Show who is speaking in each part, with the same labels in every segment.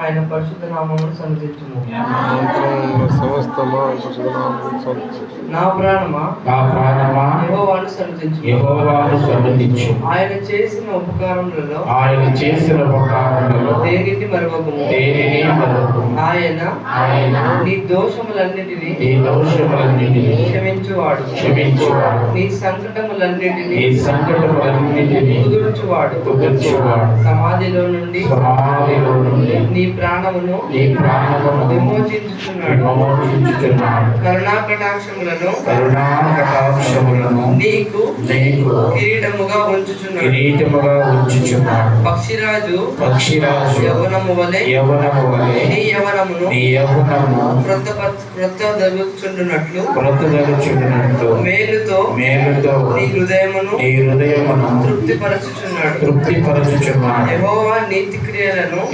Speaker 1: ఆయన పరిశుద్ధ నామమును సన్నిధించుము. నా ప్రాణమా యెహోవాను సన్నిధించు. ఆయన చేసిన ఉపకారములలో దేనిని మరువకుము. ఆయన నీ దోషములన్నిటినీ క్షమించువాడు. నీ సంకటములన్నిటినీ కుదుర్చువాడు. సమాధిలో నుండి నీ ప్రాణమును విమోచించుచున్నాడు. కరుణా కటాక్షములను నీకు కిరీటముగా ఉంచుచున్నాడు. పక్షిరాజు యవ్వనము వలె నీ యవ్వనమును క్రొత్తదలుచుండునట్లు మేలుతో నీ హృదయమును తృప్తిపరచుచున్నాడు.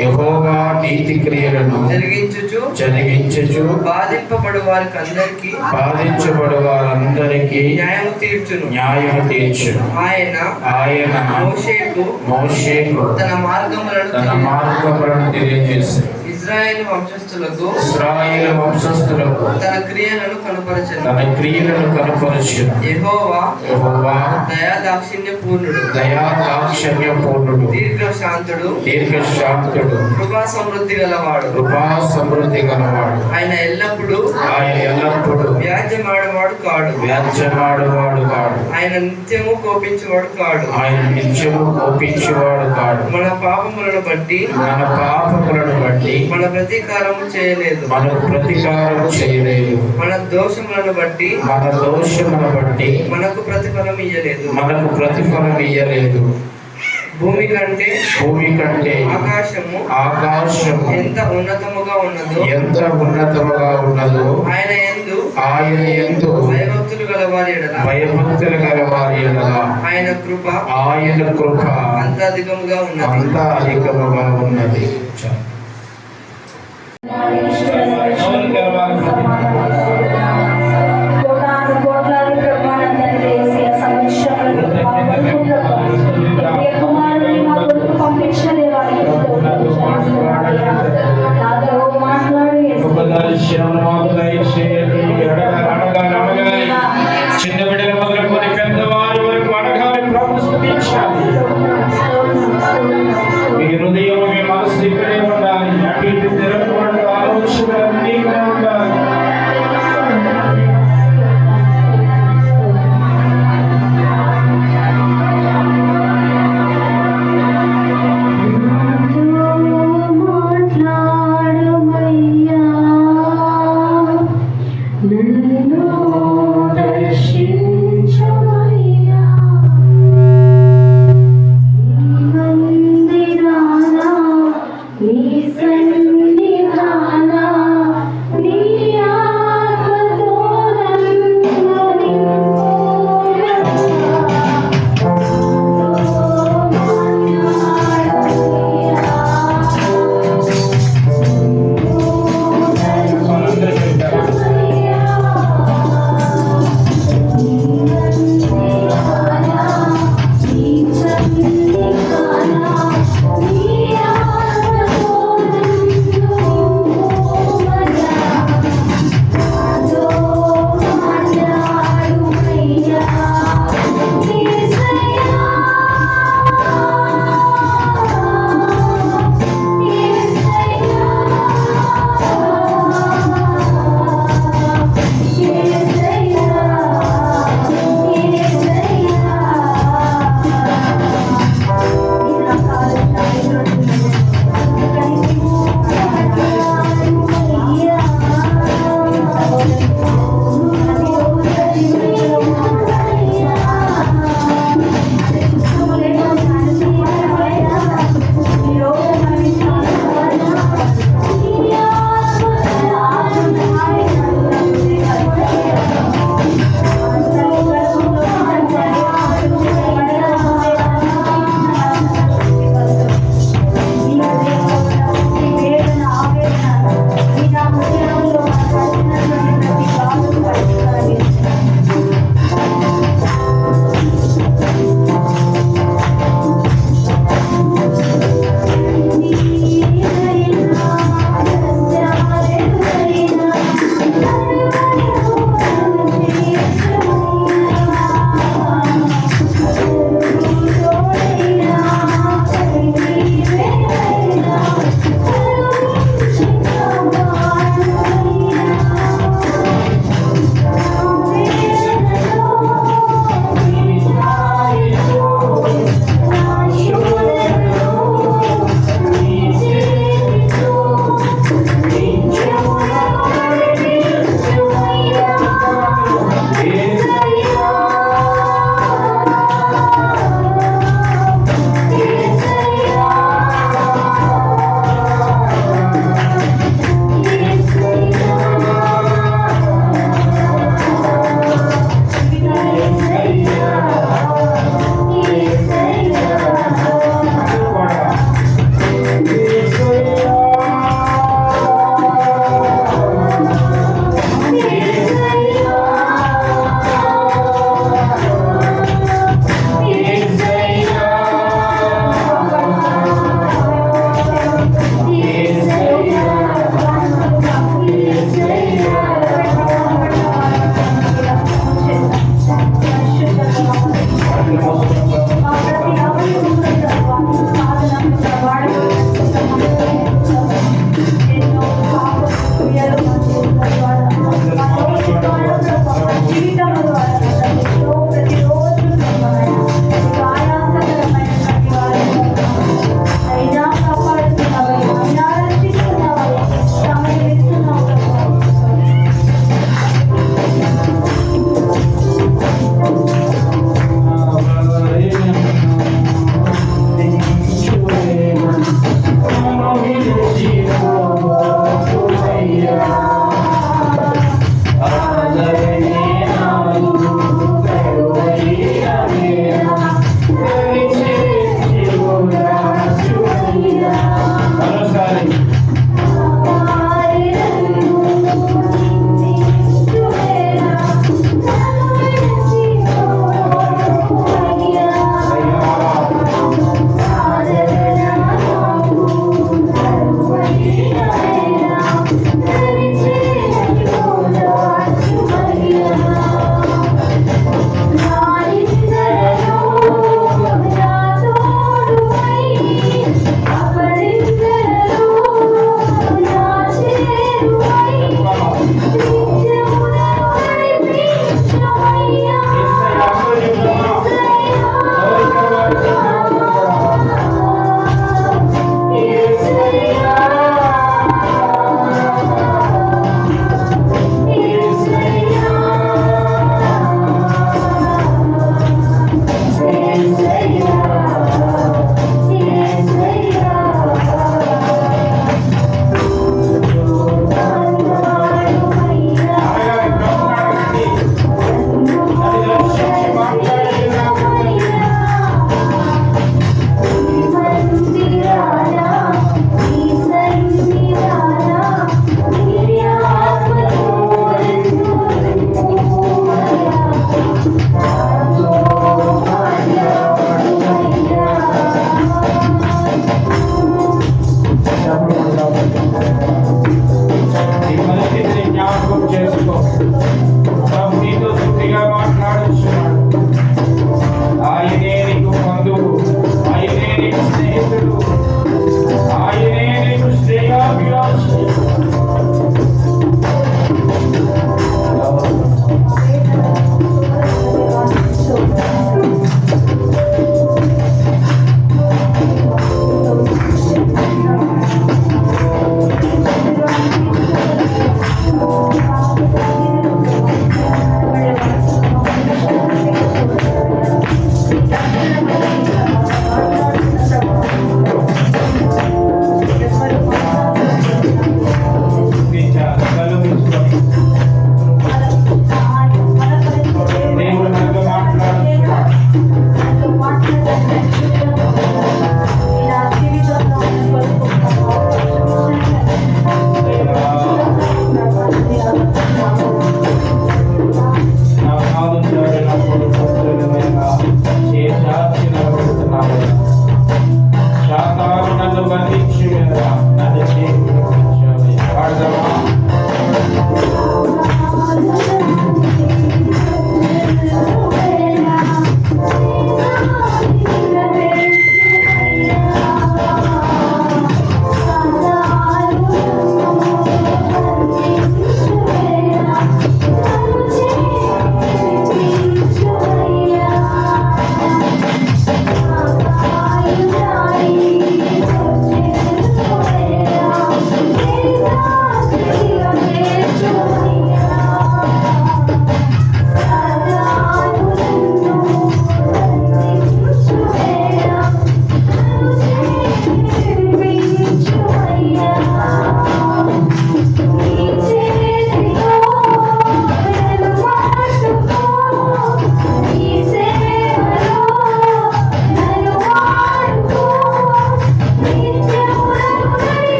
Speaker 1: యెహోవా నీతి క్రియలను జరిగించుచు బాధింపబడు వారందరికీ న్యాయము తీర్చును. ఆయన మోషేకు తన మార్గములను తెలియజేశాడు. ఇశ్రాయేలు వంశస్థులకు తన క్రియలను కనపరచెను. యెహోవా దయా దాక్షిణ్య పూర్ణుడు, దీర్ఘశాంతుడు, కృపా సమృద్ధి గలవాడు. ఆయన ఎల్లప్పుడూ వ్యాజ్యమాడవాడు కాడు. ఆయన నిత్యము కోపించేవాడు కాడు. మన పాపములను బట్టి మన ప్రతీకారము చేయలేదు. మన దోషములను బట్టి మనకు ప్రతిఫలం ఇయ్యలేదు. భూమి కంటే ఆకాశము ఎంత ఉన్నతముగా ఉన్నదో ఆయన యందు భయభక్తులు గలవారి ఎడల ఆయన కృప అంత అధికముగా ఉన్నది.
Speaker 2: కోట్లాది ప్రమాణాన్ని వేసి సమక్షంలో కుమారుని మా కొడుకు పంపించిన దేవాలయం
Speaker 3: చిన్న బిడ్డల మొదలుకొని పెద్దవారి వరకు అడగాలి, ప్రార్థించాలి. మీ హృదయం మీ మనసు ఇక్కడే ఉండాలి. అటు ఇటు తిరగకూడదు. ఆలోచనలు ఉండాలి.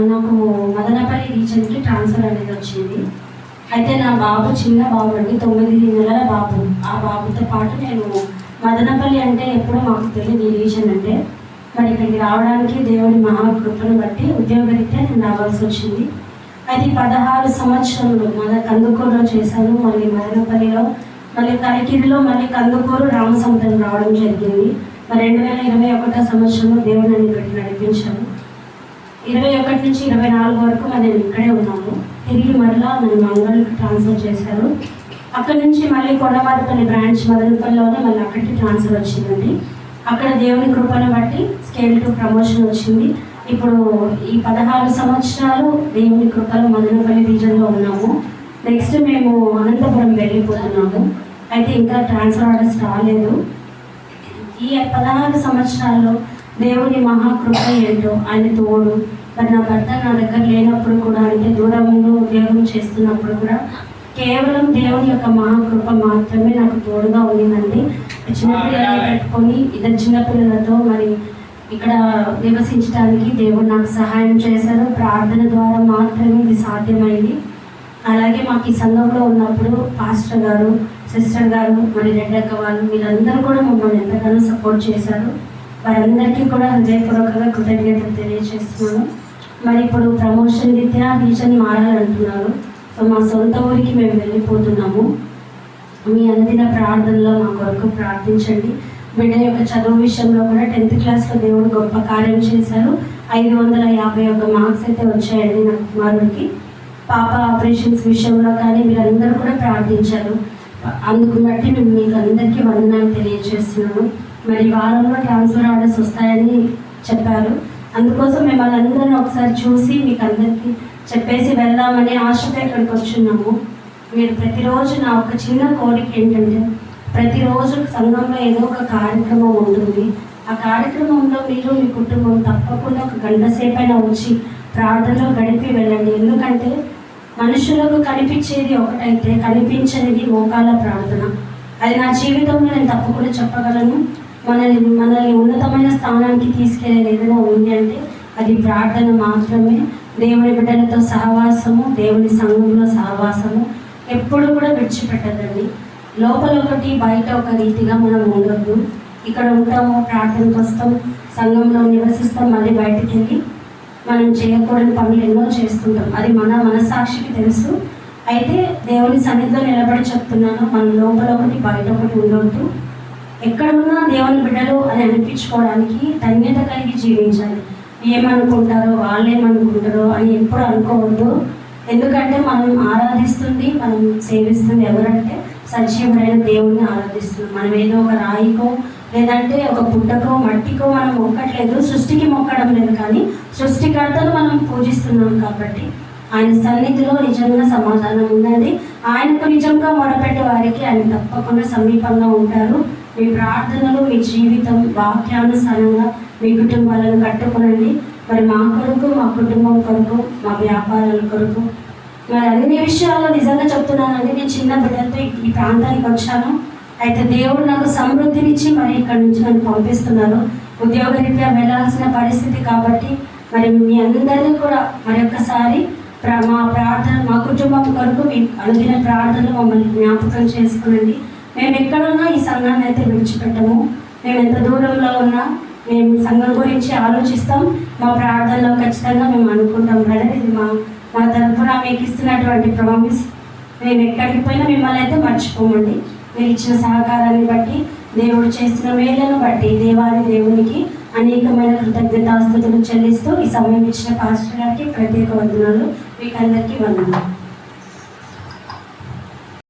Speaker 4: నాకు మదనపల్లి రీజన్కి ట్రాన్స్ఫర్ అనేది వచ్చింది. అయితే నా బాబు చిన్న బాబు అండి, 9 నెలల బాబు. ఆ బాబుతో పాటు నేను మదనపల్లి అంటే ఎప్పుడో మాకు తెలియదు ఈ రీజన్ అంటే. మరి ఇక్కడికి రావడానికి దేవుడి మహాకృపను బట్టి ఉద్యోగరీత్యా నేను రావాల్సి వచ్చింది. అది 16 సంవత్సరంలో మన కందుకూరులో చేశాను, మళ్ళీ మదనపల్లిలో, మళ్ళీ కనికిరిలో, మళ్ళీ కందుకూరు రామసముద్రం రావడం జరిగింది. మరి 2021 సంవత్సరంలో దేవుడు నన్ను ఇక్కడికి నడిపించాను. 21 నుంచి 24 వరకు మనం ఇక్కడే ఉన్నాము. తిరిగి మరలా నన్ను మంగళకి ట్రాన్స్ఫర్ చేశారు. అక్కడ నుంచి మళ్ళీ కొండమారిపల్లి బ్రాంచ్ మదనపల్లిలోనే మళ్ళీ అక్కడికి ట్రాన్స్ఫర్ వచ్చిందండి. అక్కడ దేవుని కృపను బట్టి స్కేల్ 2 ప్రమోషన్ వచ్చింది. ఇప్పుడు ఈ 16 సంవత్సరాలు దేవుని కృపలో మదనపల్లి రీజన్లో ఉన్నాము. నెక్స్ట్ మేము అనంతపురం వెళ్ళిపోతున్నాము. అయితే ఇంకా ట్రాన్స్ఫర్ ఆర్డర్స్ రాలేదు. ఈ 16 సంవత్సరాల్లో దేవుని మహాకృప ఏంటో, ఆయన తోడు. మరి నా భర్త నా దగ్గర లేనప్పుడు కూడా, అంటే దూరంలో ఉద్యోగం చేస్తున్నప్పుడు కూడా కేవలం దేవుని యొక్క మహాకృప మాత్రమే నాకు తోడుగా ఉండిందండి. చిన్నపిల్లల్ని పెట్టుకొని 2 చిన్నపిల్లలతో మరి ఇక్కడ నివసించడానికి దేవుడు నాకు సహాయం చేశారు. ప్రార్థన ద్వారా మాత్రమే ఇది సాధ్యమైంది. అలాగే మాకు ఈ సంఘంలో ఉన్నప్పుడు పాస్టర్ గారు, సిస్టర్ గారు, మరి రెడ్డక్క వాళ్ళు వీళ్ళందరూ కూడా మమ్మల్ని ఎంతగానో సపోర్ట్ చేశారు. వారందరికీ కూడా హృదయపూర్వకంగా కృతజ్ఞతలు తెలియజేస్తున్నాను. మరి ఇప్పుడు ప్రమోషన్ రీత్యా రీజన్ మారాలంటున్నారు. సో మా సొంత ఊరికి మేము వెళ్ళిపోతున్నాము. మీ అందిన ప్రార్థనలో మా కొరకు ప్రార్థించండి. బిడ్డ యొక్క చదువు విషయంలో కూడా 10th క్లాస్లో దేవుడు గొప్ప కార్యం చేశారు. 551 మార్క్స్ అయితే వచ్చాయండి నా కుమారుడికి. పాప ఆపరేషన్స్ విషయంలో కానీ మీరందరూ కూడా ప్రార్థించారు. అందుకు బట్టి మేము మీకు అందరికీ వందనాలు తెలియజేస్తున్నాను. మరి వారంలో ట్రాన్స్ఫర్ ఆర్డర్స్ వస్తాయని చెప్పారు. అందుకోసం మిమ్మల్ని అందరినీ ఒకసారి చూసి మీకు అందరికీ చెప్పేసి వెళ్దామని ఆశతో ఇక్కడికి వచ్చున్నాము. మీరు ప్రతిరోజు నా ఒక చిన్న కోరిక ఏంటంటే, ప్రతిరోజు సంఘంలో ఏదో ఒక కార్యక్రమం ఉంటుంది. ఆ కార్యక్రమంలో మీరు మీ కుటుంబం తప్పకుండా 1 గంట సేపైనా వచ్చి ప్రార్థనలో గడిపి వెళ్ళండి. ఎందుకంటే మనుషులకు కనిపించేది ఒకటైతే కనిపించనిది మోకాళ్ళ ప్రార్థన. అది నా జీవితంలో నేను తప్పకుండా చెప్పగలను. మనల్ని ఉన్నతమైన స్థానానికి తీసుకెళ్ళేది ఏదైనా ఉంది అంటే అది ప్రార్థన మాత్రమే. దేవుని బిడ్డలతో సహవాసము, దేవుని సంఘంలో సహవాసము ఎప్పుడు కూడా విడిచిపెట్టదండి. లోపల ఒకటి, బయట ఒక రీతిగా మనం ఉండొద్దు. ఇక్కడ ఉంటాము, ప్రార్థనకు వస్తాం, సంఘంలో నివసిస్తాం, మళ్ళీ బయటికి వెళ్ళి మనం చేయకూడని పనులు ఎన్నో చేస్తుంటాం. అది మన మనస్సాక్షికి తెలుసు. అయితే దేవుని సన్నిధిలో నిలబడి చెప్తున్నాను, మన లోపల ఒకటి, బయట ఒకటి ఉండొద్దు. ఎక్కడున్నా దేవుని బిడ్డలు అని అనిపించుకోవడానికి ధన్యత కలిగి జీవించాలి. ఏమనుకుంటారో, వాళ్ళేమనుకుంటారో అని ఎప్పుడు అనుకోవద్దు. ఎందుకంటే మనం ఆరాధిస్తుంది, మనం సేవిస్తుంది ఎవరంటే సజీవుడైన దేవుణ్ణి ఆరాధిస్తున్నాం. మనం ఏదో ఒక రాయికో లేదంటే ఒక పుట్టకో మట్టికో మనం మొక్కట్లేదు, సృష్టికి మొక్కడం లేదు, కానీ సృష్టికర్తను మనం పూజిస్తున్నాం. కాబట్టి ఆయన సన్నిధిలో నిజంగా సమాధానం ఉన్నది. ఆయనకు నిజంగా మొరపెట్టే వారికి ఆయన తప్పకుండా సమీపంగా ఉంటారు. మీ ప్రార్థనలు, మీ జీవితం వాక్యానుసారంగా మీ కుటుంబాలను కట్టుకునండి. మరి మా కొరకు, మా కుటుంబం కొరకు, మా వ్యాపారాల కొరకు, మరి అన్ని విషయాల్లో నిజంగా చెప్తున్నానండి. నేను చిన్న బిడ్డలతో ఈ ప్రాంతానికి వచ్చాను. అయితే దేవుడు నాకు సమృద్ధినిచ్చి మరి ఇక్కడ నుంచి నన్ను పంపిస్తున్నారు. ఉద్యోగరీత్యా వెళ్ళాల్సిన పరిస్థితి కాబట్టి మరి మీ అందరినీ కూడా మరి ఒక్కసారి మా ప్రార్థన, మా కుటుంబం కొరకు మీ అనుదిన ప్రార్థనలు మమ్మల్ని జ్ఞాపకం చేసుకునండి. మేము ఎక్కడున్నా ఈ సంఘాన్ని అయితే విడిచిపెట్టము. మేము ఎంత దూరంలో ఉన్నా మేము సంఘం గురించి ఆలోచిస్తాం. మా ప్రార్థనలో ఖచ్చితంగా మేము అనుకుంటాం. బ్రదర్, ఇది మా తరఫున మీకు ఇస్తున్నటువంటి ప్రామిస్. మేము ఎక్కడికి పోయినా మిమ్మల్ని అయితే మర్చిపోమండి. మీరు ఇచ్చిన సహకారాన్ని బట్టి, దేవుడు చేస్తున్న మేలను బట్టి దేవాది దేవునికి అనేకమైన కృతజ్ఞతాస్తుతులు చెల్లిస్తూ ఈ సమయం ఇచ్చిన పాస్టర్ గారికి ప్రత్యేక వందనాలు. మీకు అందరికీ వందనాలు.